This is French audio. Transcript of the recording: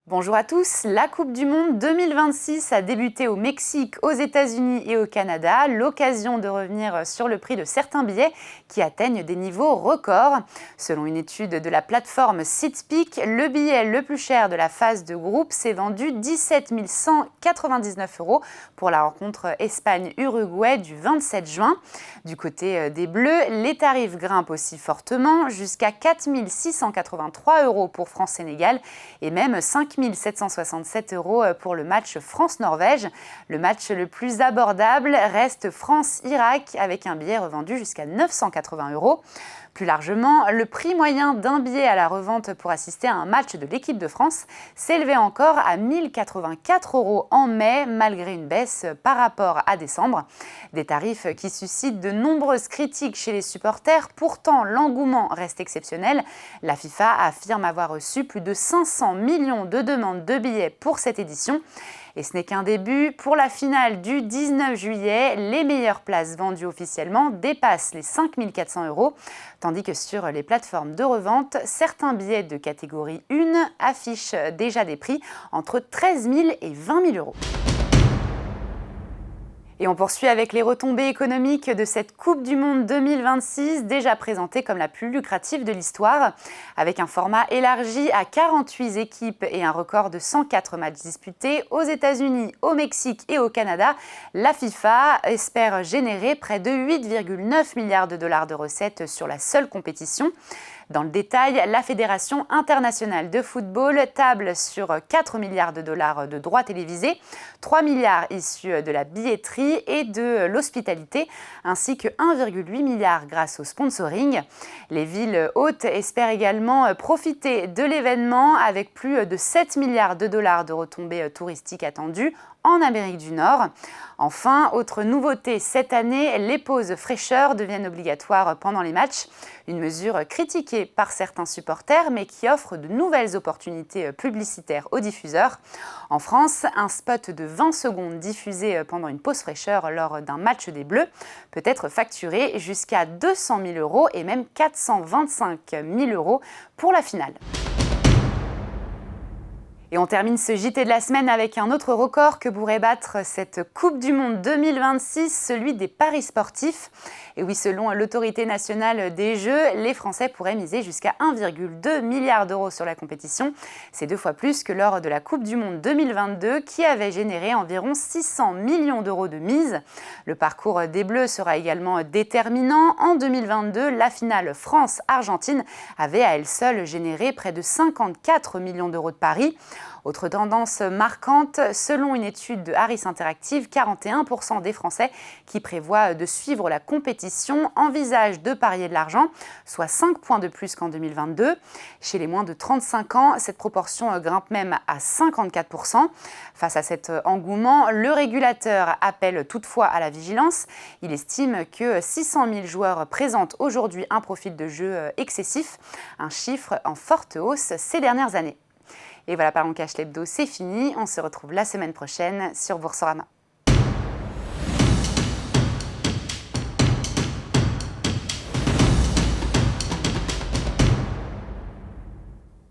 Bonjour à tous, la Coupe du Monde 2026 a débuté au Mexique, aux États-Unis et au Canada. L'occasion de revenir sur le prix de certains billets qui atteignent des niveaux records. Selon une étude de la plateforme SeatPeak, le billet le plus cher de la phase de groupe s'est vendu 17 199 € pour la rencontre Espagne-Uruguay du 27 juin. Du côté des Bleus, les tarifs grimpent aussi fortement, jusqu'à 4 683 € pour France-Sénégal et même 5 767 € pour le match France-Norvège. Le match le plus abordable reste France-Irak avec un billet revendu jusqu'à 980 €. Plus largement, le prix moyen d'un billet à la revente pour assister à un match de l'équipe de France s'élevait encore à 1 084 € en mai, malgré une baisse par rapport à décembre. Des tarifs qui suscitent de nombreuses critiques chez les supporters. Pourtant, l'engouement reste exceptionnel. La FIFA affirme avoir reçu plus de 500 millions de demandes de billets pour cette édition. Et ce n'est qu'un début. Pour la finale du 19 juillet, les meilleures places vendues officiellement dépassent les 5 400 €, tandis que sur les plateformes de revente, certains billets de catégorie 1 affichent déjà des prix entre 13 000 et 20 000 €. Et on poursuit avec les retombées économiques de cette Coupe du Monde 2026, déjà présentée comme la plus lucrative de l'histoire. Avec un format élargi à 48 équipes et un record de 104 matchs disputés aux États-Unis, au Mexique et au Canada, la FIFA espère générer près de 8,9 milliards de dollars de recettes sur la seule compétition. Dans le détail, la Fédération internationale de football table sur 4 milliards de dollars de droits télévisés, 3 milliards issus de la billetterie et de l'hospitalité, ainsi que 1,8 milliard grâce au sponsoring. Les villes hôtes espèrent également profiter de l'événement avec plus de 7 milliards de dollars de retombées touristiques attendues en Amérique du Nord. Enfin, autre nouveauté cette année, les pauses fraîcheur deviennent obligatoires pendant les matchs. Une mesure critiquée par certains supporters, mais qui offre de nouvelles opportunités publicitaires aux diffuseurs. En France, un spot de 20 secondes diffusé pendant une pause fraîcheur lors d'un match des Bleus peut être facturé jusqu'à 200 000 € et même 425 000 € pour la finale. Et on termine ce JT de la semaine avec un autre record que pourrait battre cette Coupe du Monde 2026, celui des paris sportifs. Et oui, selon l'autorité nationale des Jeux, les Français pourraient miser jusqu'à 1,2 milliard d'euros sur la compétition. C'est 2 fois plus que lors de la Coupe du Monde 2022 qui avait généré environ 600 millions d'euros de mise. Le parcours des Bleus sera également déterminant. En 2022, la finale France-Argentine avait à elle seule généré près de 54 millions d'euros de paris. Autre tendance marquante, selon une étude de Harris Interactive, 41% des Français qui prévoient de suivre la compétition envisagent de parier de l'argent, soit 5 points de plus qu'en 2022. Chez les moins de 35 ans, cette proportion grimpe même à 54%. Face à cet engouement, le régulateur appelle toutefois à la vigilance. Il estime que 600 000 joueurs présentent aujourd'hui un profil de jeu excessif, un chiffre en forte hausse ces dernières années. Et voilà, Parlons Cash l'hebdo, c'est fini. On se retrouve la semaine prochaine sur Boursorama.